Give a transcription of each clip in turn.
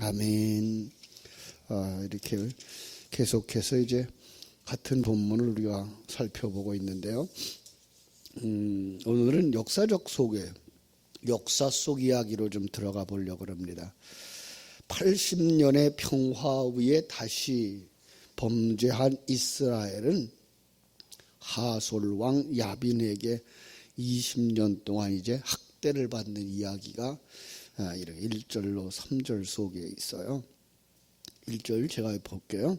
아멘. 이렇게 계속해서 이제 같은 본문을 우리가 살펴보고 있는데요. 오늘은 역사적 속에 역사 속 이야기로 좀 들어가 보려고 합니다. 80년의 평화 후에 다시 범죄한 이스라엘은 하솔 왕 야빈에게 20년 동안 이제 학대를 받는 이야기가 1절로 3절 속에 있어요. 1절 제가 볼게요.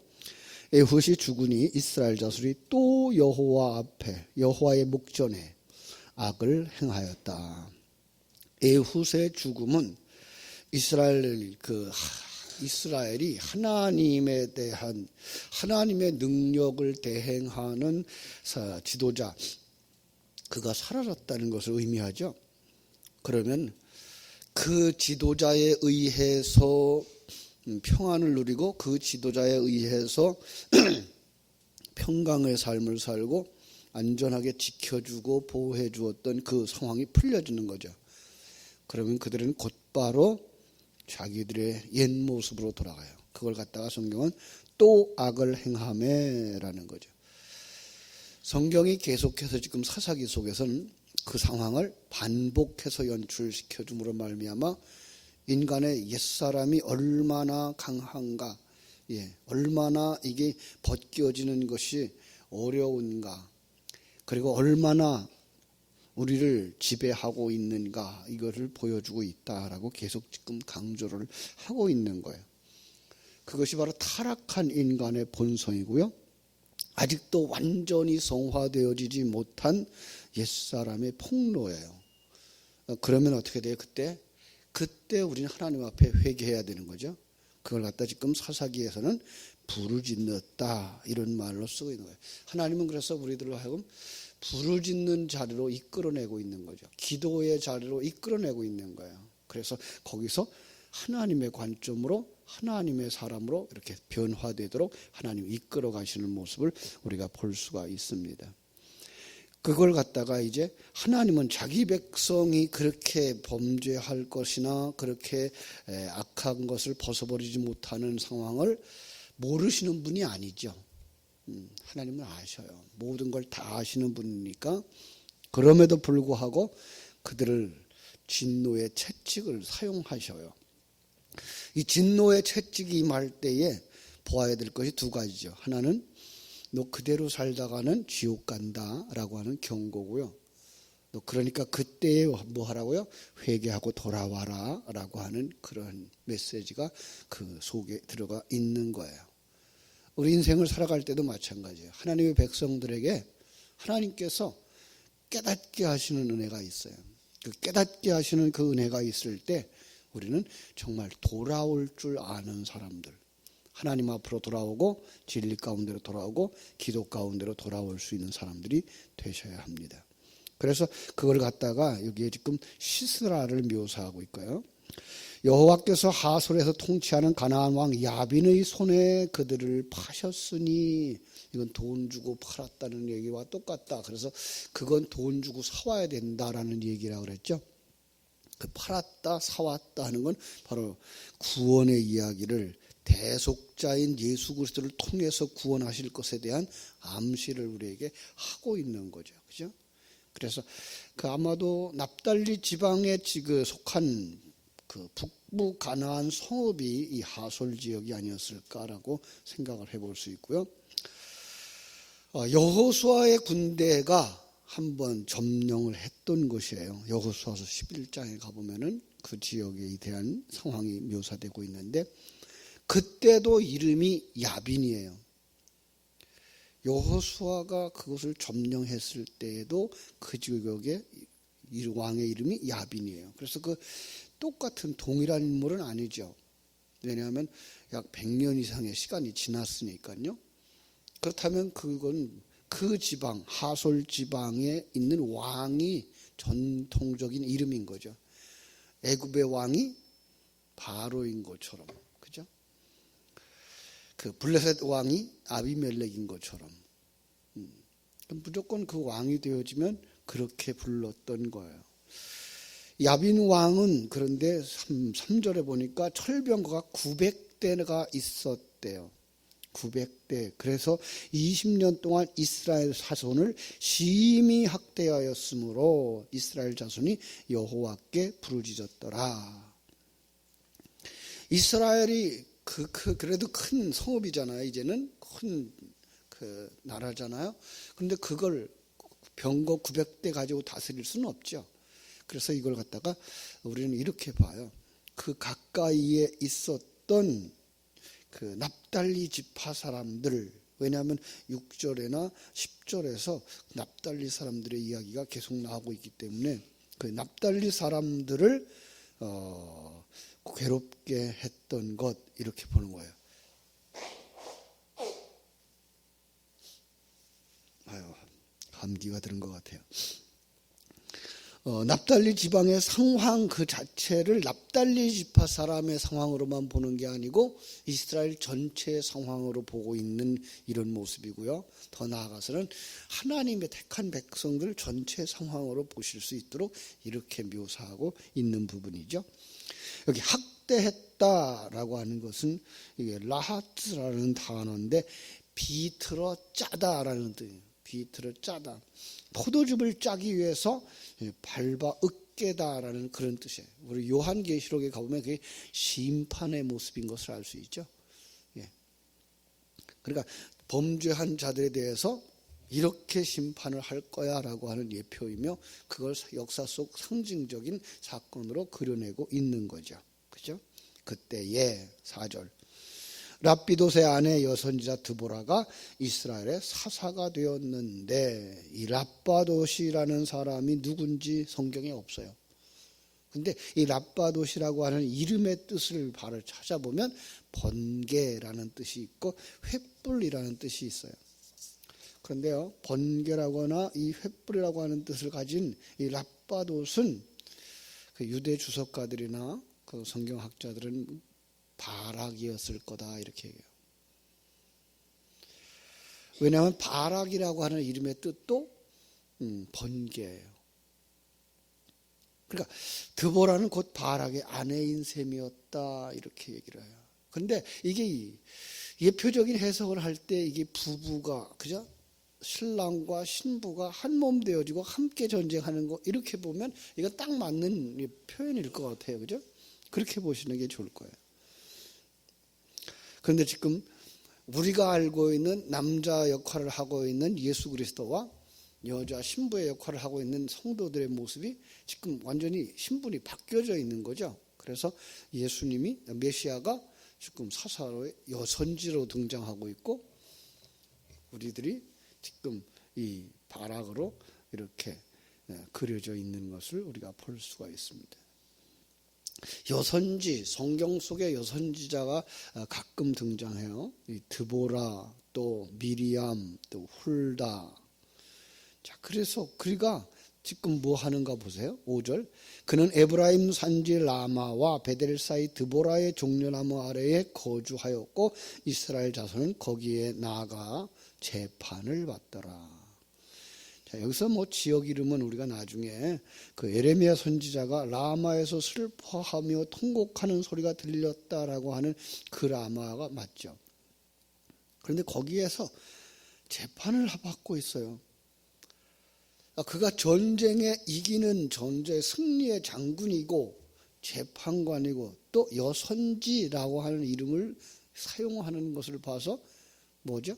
에훗이 죽으니 이스라엘 자손이 또 여호와 앞에 여호와의 목전에 악을 행하였다. 에훗의 죽음은 이스라엘이 하나님에 대한 하나님의 능력을 대행하는 지도자 그가 사라졌다는 것을 의미하죠. 그러면 그 지도자에 의해서 평안을 누리고 그 지도자에 의해서 평강의 삶을 살고 안전하게 지켜주고 보호해 주었던 그 상황이 풀려지는 거죠. 그러면 그들은 곧바로 자기들의 옛 모습으로 돌아가요. 그걸 갖다가 성경은 또 악을 행하매라는 거죠. 성경이 계속해서 지금 사사기 속에서는 그 상황을 반복해서 연출시켜 줌으로 말미암아 인간의 옛사람이 얼마나 강한가, 얼마나 이게 벗겨지는 것이 어려운가, 그리고 얼마나 우리를 지배하고 있는가, 이것을 보여주고 있다라고 계속 지금 강조를 하고 있는 거예요. 그것이 바로 타락한 인간의 본성이고요. 아직도 완전히 성화되어지지 못한 옛사람의 폭로예요. 그러면 어떻게 돼요? 그때 우리는 하나님 앞에 회개해야 되는 거죠. 그걸 갖다 지금 사사기에서는 부르짖는다 이런 말로 쓰고 있는 거예요. 하나님은 그래서 우리들을 하여금 부르짖는 자리로 이끌어내고 있는 거죠. 기도의 자리로 이끌어내고 있는 거예요. 그래서 거기서 하나님의 관점으로 하나님의 사람으로 이렇게 변화되도록 하나님이 이끌어 가시는 모습을 우리가 볼 수가 있습니다. 그걸 갖다가 이제 하나님은 자기 백성이 그렇게 범죄할 것이나 그렇게 악한 것을 벗어버리지 못하는 상황을 모르시는 분이 아니죠. 하나님은 아셔요. 모든 걸 다 아시는 분이니까 그럼에도 불구하고 그들을 진노의 채찍을 사용하셔요. 이 진노의 채찍이 임할 때에 보아야 될 것이 두 가지죠. 하나는 너 그대로 살다가는 지옥 간다라고 하는 경고고요. 너 그러니까 그때에 뭐 하라고요? 회개하고 돌아와라라고 하는 그런 메시지가 그 속에 들어가 있는 거예요. 우리 인생을 살아갈 때도 마찬가지예요. 하나님의 백성들에게 하나님께서 깨닫게 하시는 은혜가 있어요. 그 깨닫게 하시는 그 은혜가 있을 때 우리는 정말 돌아올 줄 아는 사람들, 하나님 앞으로 돌아오고 진리 가운데로 돌아오고 기도 가운데로 돌아올 수 있는 사람들이 되셔야 합니다. 그래서 그걸 갖다가 여기에 지금 시스라를 묘사하고 있고요. 여호와께서 하솔에서 통치하는 가나안 왕 야빈의 손에 그들을 파셨으니, 이건 돈 주고 팔았다는 얘기와 똑같다. 그래서 그건 돈 주고 사와야 된다라는 얘기라고 그랬죠. 그 팔았다 사왔다 하는 건 바로 구원의 이야기를 대속자인 예수 그리스도를 통해서 구원하실 것에 대한 암시를 우리에게 하고 있는 거죠. 그죠? 그래서 그 아마도 납달리 지방에 속한 그 북부 가나안 성읍이 이 하솔 지역이 아니었을까라고 생각을 해볼 수 있고요. 여호수아의 군대가 한번 점령을 했던 것이에요. 여호수아서 11장에 가보면은 그 지역에 대한 상황이 묘사되고 있는데, 그때도 이름이 야빈이에요. 여호수아가 그것을 점령했을 때에도 그 지역의 왕의 이름이 야빈이에요. 그래서 그 똑같은 동일한 인물은 아니죠. 왜냐하면 약 100년 이상의 시간이 지났으니까요. 그렇다면 그건 그 지방, 하솔 지방에 있는 왕이 전통적인 이름인 거죠. 애굽의 왕이 바로인 것처럼, 그죠? 그 블레셋 왕이 아비멜렉인 것처럼, 무조건 그 왕이 되어지면 그렇게 불렀던 거예요. 야빈 왕은 그런데 3절에 보니까 철병거가 900대가 있었대요. 900대. 그래서 20년 동안 이스라엘 자손을 심히 학대하였으므로 이스라엘 자손이 여호와께 부르짖었더라. 이스라엘이 그래도 큰 성읍이잖아요. 이제는 큰 그 나라잖아요. 그런데 그걸 병거 900대 가지고 다스릴 수는 없죠. 그래서 이걸 갖다가 우리는 이렇게 봐요. 그 가까이에 있었던 그 납달리 지파 사람들, 왜냐하면 6절이나 10절에서 납달리 사람들의 이야기가 계속 나오고 있기 때문에 그 납달리 사람들을 괴롭게 했던 것, 이렇게 보는 거예요. 아유, 감기가 들은 것 같아요. 납달리 지방의 상황 그 자체를 납달리 지파 사람의 상황으로만 보는 게 아니고 이스라엘 전체의 상황으로 보고 있는 이런 모습이고요. 더 나아가서는 하나님의 택한 백성들 전체 상황으로 보실 수 있도록 이렇게 묘사하고 있는 부분이죠. 여기 학대했다라고 하는 것은 이게 라하트라는 단어인데 비틀어 짜다라는 뜻이에요. 비틀어 짜다. 포도즙을 짜기 위해서 밟아 으깨다라는 그런 뜻이에요. 우리 요한계시록에 가보면 그게 심판의 모습인 것을 알 수 있죠. 예. 그러니까 범죄한 자들에 대해서 이렇게 심판을 할 거야라고 하는 예표이며 그걸 역사 속 상징적인 사건으로 그려내고 있는 거죠. 그죠? 그때에 4절. 랍비도세 아내 여선지자 드보라가 이스라엘의 사사가 되었는데 이 랍바도시라는 사람이 누군지 성경에 없어요. 근데 이 랍바도시라고 하는 이름의 뜻을 바로 찾아보면 번개라는 뜻이 있고 횃불이라는 뜻이 있어요. 그런데요, 번개라거나 이 횃불이라고 하는 뜻을 가진 이 랍바도스는 그 유대 주석가들이나 그 성경학자들은 바락이었을 거다 이렇게 얘기해요. 왜냐하면 바락이라고 하는 이름의 뜻도 번개예요. 그러니까 드보라는 곧 바락의 아내인 셈이었다 이렇게 얘기를 해요. 그런데 이게 예표적인 해석을 할 때 이게 부부가 그죠? 신랑과 신부가 한 몸 되어지고 함께 전쟁하는 거 이렇게 보면 이거 딱 맞는 표현일 것 같아요. 그죠? 그렇게 보시는 게 좋을 거예요. 그런데 지금 우리가 알고 있는 남자 역할을 하고 있는 예수 그리스도와 여자 신부의 역할을 하고 있는 성도들의 모습이 지금 완전히 신분이 바뀌어져 있는 거죠. 그래서 예수님이 메시아가 지금 사사로의 여선지로 등장하고 있고 우리들이 지금 이 바락으로 이렇게 그려져 있는 것을 우리가 볼 수가 있습니다. 여선지, 성경 속에 여선지자가 가끔 등장해요. 이 드보라, 또 미리암, 또 훌다. 자, 그래서 그가 지금 뭐 하는가 보세요. 5절. 그는 에브라임 산지 라마와 베델 사이 드보라의 종려나무 아래에 거주하였고 이스라엘 자손은 거기에 나아가 재판을 받더라. 자, 여기서 뭐 지역 이름은 우리가 나중에 그 에레미야 선지자가 라마에서 슬퍼하며 통곡하는 소리가 들렸다라고 하는 그 라마가 맞죠. 그런데 거기에서 재판을 받고 있어요. 그가 전쟁에 이기는 전쟁 승리의 장군이고 재판관이고 또 여선지라고 하는 이름을 사용하는 것을 봐서 뭐죠?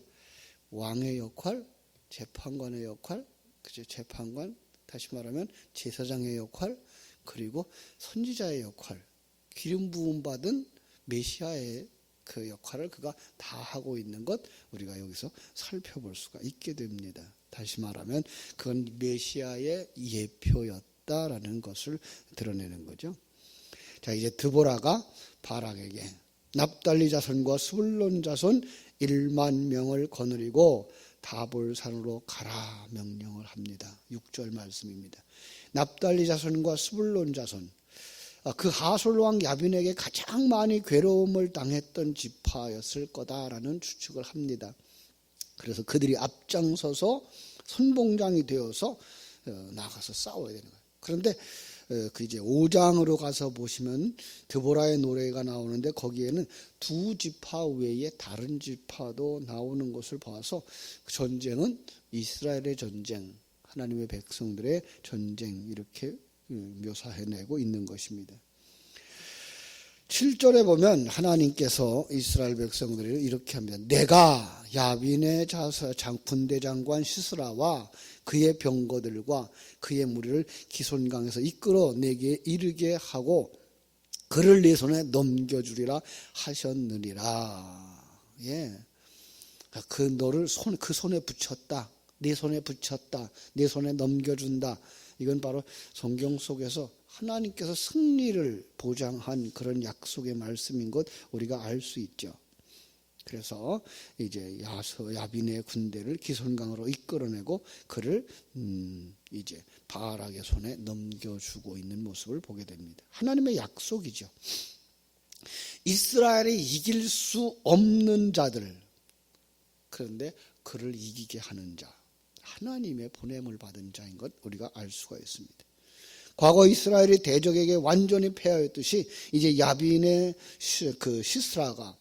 왕의 역할, 재판관의 역할, 그죠? 재판관, 다시 말하면 제사장의 역할, 그리고 선지자의 역할, 기름 부음 받은 메시아의 그 역할을 그가 다 하고 있는 것 우리가 여기서 살펴볼 수가 있게 됩니다. 다시 말하면 그건 메시아의 예표였다라는 것을 드러내는 거죠. 자, 이제 드보라가 바락에게 납달리 자손과 스불론 자손 1만 명을 거느리고 다볼산으로 가라 명령을 합니다. 6절 말씀입니다. 납달리 자손과 스불론 자손, 그 하솔왕 야빈에게 가장 많이 괴로움을 당했던 지파였을 거다라는 추측을 합니다. 그래서 그들이 앞장서서 선봉장이 되어서 나가서 싸워야 되는 거예요. 그런데 그 이제 5장으로 가서 보시면 드보라의 노래가 나오는데 거기에는 두 지파 외에 다른 지파도 나오는 것을 봐서 전쟁은 이스라엘의 전쟁, 하나님의 백성들의 전쟁 이렇게 묘사해내고 있는 것입니다. 7절에 보면 하나님께서 이스라엘 백성들을 이렇게 합니다. 내가 야빈의 군대 장관 시스라와 그의 병거들과 그의 무리를 기손강에서 이끌어 내게 이르게 하고 그를 내 손에 넘겨주리라 하셨느니라. 예. 그 너를 그 손에 붙였다. 내 손에 붙였다. 내 손에 넘겨준다. 이건 바로 성경 속에서 하나님께서 승리를 보장한 그런 약속의 말씀인 것 우리가 알 수 있죠. 그래서 이제 야빈의 군대를 기손강으로 이끌어내고 그를 이제 바알락의 손에 넘겨주고 있는 모습을 보게 됩니다. 하나님의 약속이죠. 이스라엘이 이길 수 없는 자들, 그런데 그를 이기게 하는 자, 하나님의 보냄을 받은 자인 것 우리가 알 수가 있습니다. 과거 이스라엘이 대적에게 완전히 패하였듯이 이제 야빈의 그 시스라가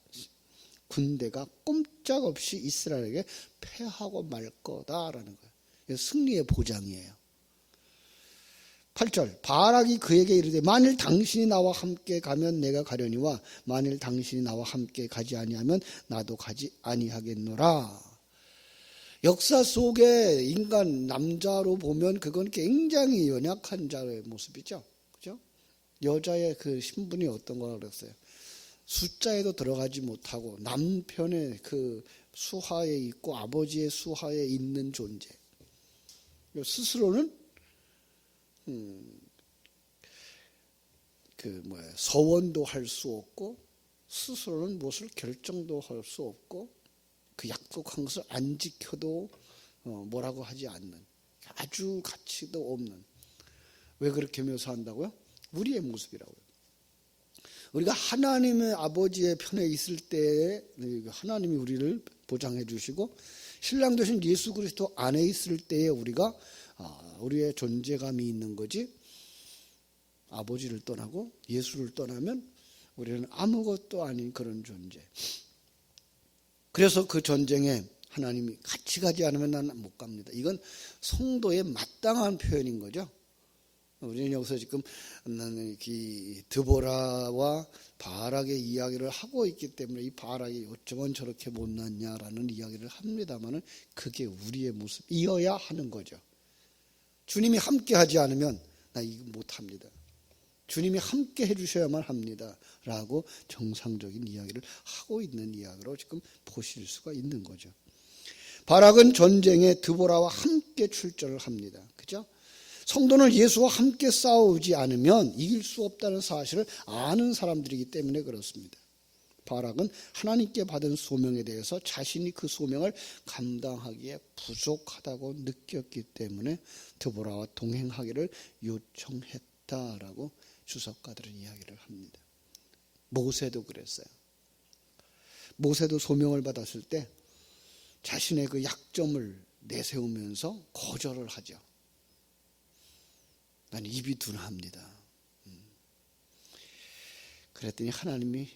군대가 꼼짝없이 이스라엘에게 패하고 말 거다라는 거예요. 승리의 보장이에요. 8절 바알락이 그에게 이르되 만일 당신이 나와 함께 가면 내가 가려니와 만일 당신이 나와 함께 가지 아니하면 나도 가지 아니하겠노라. 역사 속에 인간 남자로 보면 그건 굉장히 연약한 자의 모습이죠. 그죠? 여자의 그 신분이 어떤 거라 그랬어요? 숫자에도 들어가지 못하고 남편의 그 수하에 있고 아버지의 수하에 있는 존재. 스스로는 서원도 할 수 없고 스스로는 무엇을 결정도 할 수 없고 그 약속한 것을 안 지켜도 뭐라고 하지 않는 아주 가치도 없는. 왜 그렇게 묘사한다고요? 우리의 모습이라고요. 우리가 하나님의 아버지의 편에 있을 때에 하나님이 우리를 보장해 주시고 신랑 되신 예수 그리스도 안에 있을 때에 우리가 우리의 존재감이 있는 거지, 아버지를 떠나고 예수를 떠나면 우리는 아무것도 아닌 그런 존재. 그래서 그 전쟁에 하나님이 같이 가지 않으면 나는 못 갑니다. 이건 성도의 마땅한 표현인 거죠. 우리는 여기서 지금 드보라와 바알락의 이야기를 하고 있기 때문에 이 바알락이 어쩌면 저렇게 못났냐라는 이야기를 합니다만은 그게 우리의 모습이어야 하는 거죠. 주님이 함께 하지 않으면 나 이거 못합니다. 주님이 함께 해주셔야만 합니다. 라고 정상적인 이야기를 하고 있는 이야기로 지금 보실 수가 있는 거죠. 바알락은 전쟁에 드보라와 함께 출전을 합니다. 그죠? 성도는 예수와 함께 싸우지 않으면 이길 수 없다는 사실을 아는 사람들이기 때문에 그렇습니다. 바알락은 하나님께 받은 소명에 대해서 자신이 그 소명을 감당하기에 부족하다고 느꼈기 때문에 드보라와 동행하기를 요청했다라고 주석가들은 이야기를 합니다. 모세도 그랬어요. 모세도 소명을 받았을 때 자신의 그 약점을 내세우면서 거절을 하죠. 난 입이 둔합니다. 그랬더니 하나님이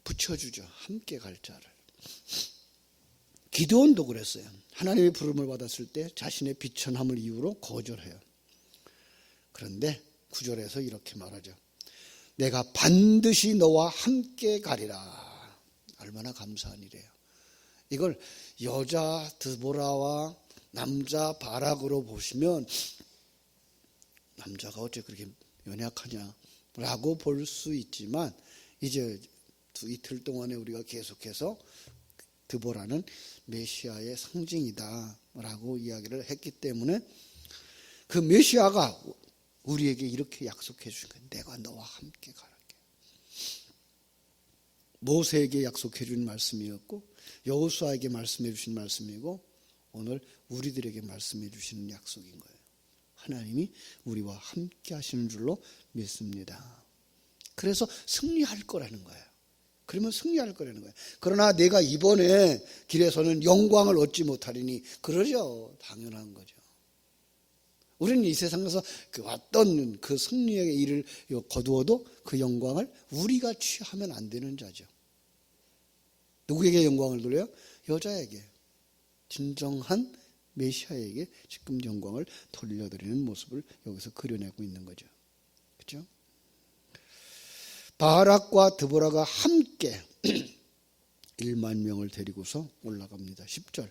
붙여주죠. 함께 갈 자를. 기드온도 그랬어요. 하나님의 부름을 받았을 때 자신의 비천함을 이유로 거절해요. 그런데 9절에서 이렇게 말하죠. 내가 반드시 너와 함께 가리라. 얼마나 감사한 일이에요. 이걸 여자 드보라와 남자 바락으로 보시면 남자가 어째 그렇게 연약하냐라고 볼 수 있지만 이제 이틀 동안에 우리가 계속해서 드보라는 메시아의 상징이다라고 이야기를 했기 때문에 그 메시아가 우리에게 이렇게 약속해 주신 거예요. 내가 너와 함께 가랄게. 모세에게 약속해 준 말씀이었고 여호수아에게 말씀해 주신 말씀이고 오늘 우리들에게 말씀해 주시는 약속인 거예요. 하나님이 우리와 함께 하시는 줄로 믿습니다. 그래서 승리할 거라는 거예요. 그러면 승리할 거라는 거예요. 그러나 내가 이번에 길에서는 영광을 얻지 못하리니 그러죠. 당연한 거죠. 우리는 이 세상에서 그 어떤 그 승리의 일을 거두어도 그 영광을 우리가 취하면 안 되는 자죠. 누구에게 영광을 돌려요? 여자에게. 진정한 메시아에게 지금 영광을 돌려드리는 모습을 여기서 그려내고 있는 거죠. 그렇죠? 바락과 드보라가 함께 1만 명을 데리고서 올라갑니다. 10절.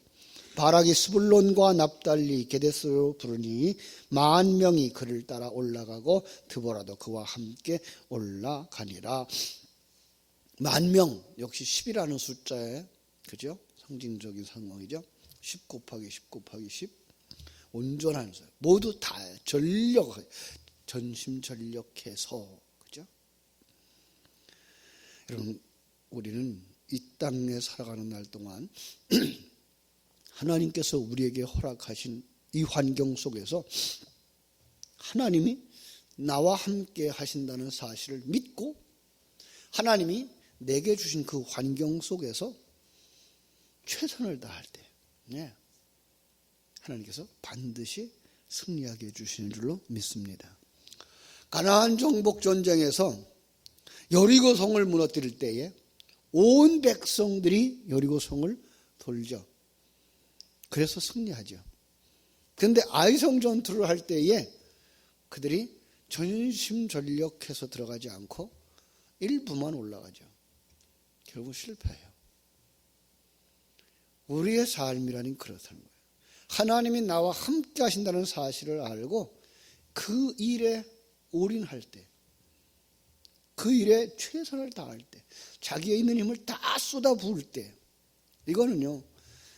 바락이 스불론과 납달리 게데스로 부르니 10,000명이 그를 따라 올라가고 드보라도 그와 함께 올라가니라. 10,000명 역시 10이라는 숫자에 그죠? 상징적인 상황이죠. 10 곱하기 10 곱하기 10 온전한 사람 모두 다 전심전력해서 그죠? 여러분 우리는 이 땅에 살아가는 날 동안 하나님께서 우리에게 허락하신 이 환경 속에서 하나님이 나와 함께 하신다는 사실을 믿고 하나님이 내게 주신 그 환경 속에서 최선을 다할 때 하나님께서 반드시 승리하게 해주시는 줄로 믿습니다. 가나안 정복 전쟁에서 여리고성을 무너뜨릴 때에 온 백성들이 여리고성을 돌죠. 그래서 승리하죠. 그런데 아이성 전투를 할 때에 그들이 전심전력해서 들어가지 않고 일부만 올라가죠. 결국 실패해요. 우리의 삶이라는 그렇다는 거예요. 하나님이 나와 함께 하신다는 사실을 알고 그 일에 올인할 때, 그 일에 최선을 다할 때, 자기의 있는 힘을 다 쏟아부을 때, 이거는요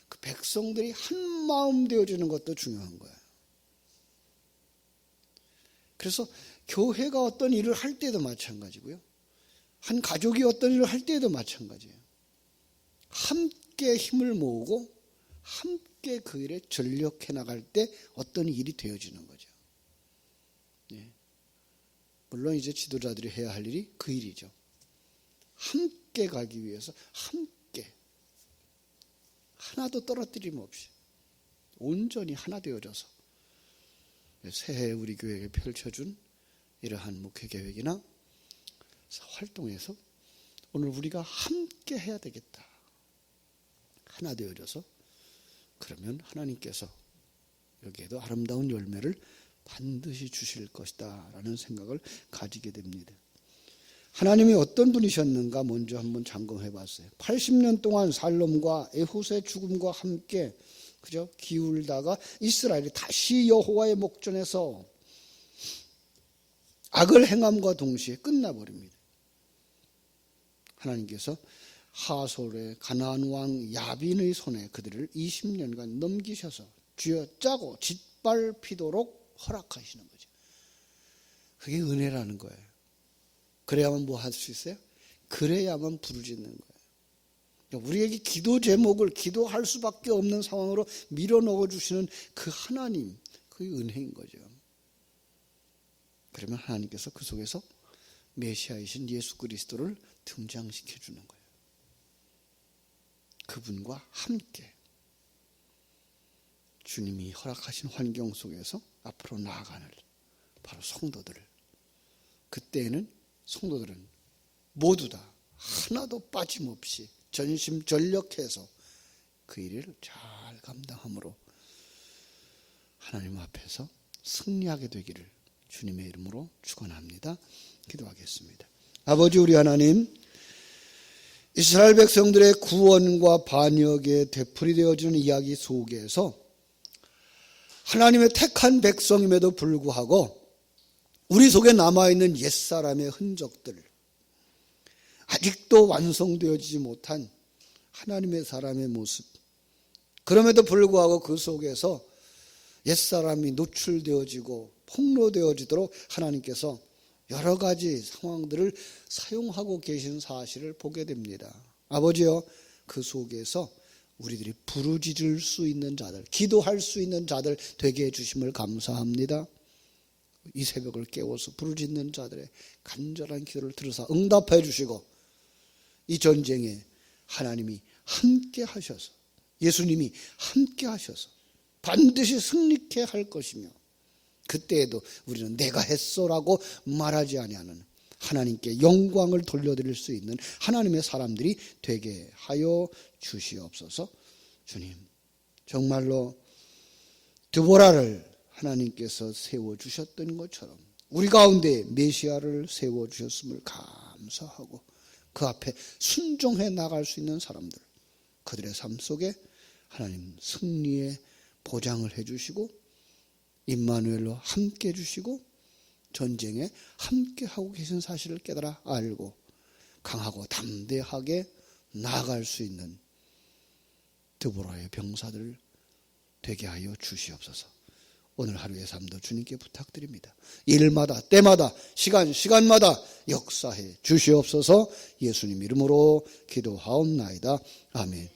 그 백성들이 한 마음 되어지는 것도 중요한 거예요. 그래서 교회가 어떤 일을 할 때도 마찬가지고요, 한 가족이 어떤 일을 할 때도 마찬가지예요. 함께 힘을 모으고 함께 그 일에 전력해 나갈 때 어떤 일이 되어지는 거죠. 물론 이제 지도자들이 해야 할 일이 그 일이죠. 함께 가기 위해서 함께 하나도 떨어뜨림 없이 온전히 하나 되어져서 새해 우리 교회에 펼쳐준 이러한 목회 계획이나 활동에서 오늘 우리가 함께 해야 되겠다. 하나 되어져서 그러면 하나님께서 여기에도 아름다운 열매를 반드시 주실 것이다 라는 생각을 가지게 됩니다. 하나님이 어떤 분이셨는가 먼저 한번 점검해 봤어요. 80년 동안 살롬과 에훗의 죽음과 함께 그죠? 기울다가 이스라엘이 다시 여호와의 목전에서 악을 행함과 동시에 끝나버립니다. 하나님께서 하솔의 가나안 왕 야빈의 손에 그들을 20년간 넘기셔서 쥐어짜고 짓밟히도록 허락하시는 거죠. 그게 은혜라는 거예요. 그래야만 뭐 할 수 있어요? 그래야만 부르짖는 거예요. 우리에게 기도 제목을 기도할 수밖에 없는 상황으로 밀어넣어 주시는 그 하나님, 그게 은혜인 거죠. 그러면 하나님께서 그 속에서 메시아이신 예수 그리스도를 등장시켜 주는 거예요. 그분과 함께 주님이 허락하신 환경 속에서 앞으로 나아가는 바로 성도들을, 그때에는 성도들은 모두 다 하나도 빠짐없이 전심전력해서 그 일을 잘 감당함으로 하나님 앞에서 승리하게 되기를 주님의 이름으로 축원합니다. 기도하겠습니다. 아버지 우리 하나님, 이스라엘 백성들의 구원과 반역의 되풀이 되어지는 이야기 속에서 하나님의 택한 백성임에도 불구하고 우리 속에 남아있는 옛사람의 흔적들, 아직도 완성되어지지 못한 하나님의 사람의 모습, 그럼에도 불구하고 그 속에서 옛사람이 노출되어지고 폭로되어지도록 하나님께서 여러 가지 상황들을 사용하고 계신 사실을 보게 됩니다. 아버지여, 그 속에서 우리들이 부르짖을 수 있는 자들, 기도할 수 있는 자들 되게 해주심을 감사합니다. 이 새벽을 깨워서 부르짖는 자들의 간절한 기도를 들으사 응답해 주시고 이 전쟁에 하나님이 함께 하셔서, 예수님이 함께 하셔서 반드시 승리케 할 것이며 그때에도 우리는 내가 했소라고 말하지 아니하는 하나님께 영광을 돌려드릴 수 있는 하나님의 사람들이 되게 하여 주시옵소서. 주님, 정말로 드보라를 하나님께서 세워주셨던 것처럼 우리 가운데 메시아를 세워주셨음을 감사하고 그 앞에 순종해 나갈 수 있는 사람들, 그들의 삶 속에 하나님 승리의 보장을 해주시고 임마누엘로 함께 해주시고 전쟁에 함께 하고 계신 사실을 깨달아 알고 강하고 담대하게 나아갈 수 있는 드보라의 병사들 되게 하여 주시옵소서. 오늘 하루의 삶도 주님께 부탁드립니다. 일마다 때마다 시간마다 역사해 주시옵소서. 예수님 이름으로 기도하옵나이다. 아멘.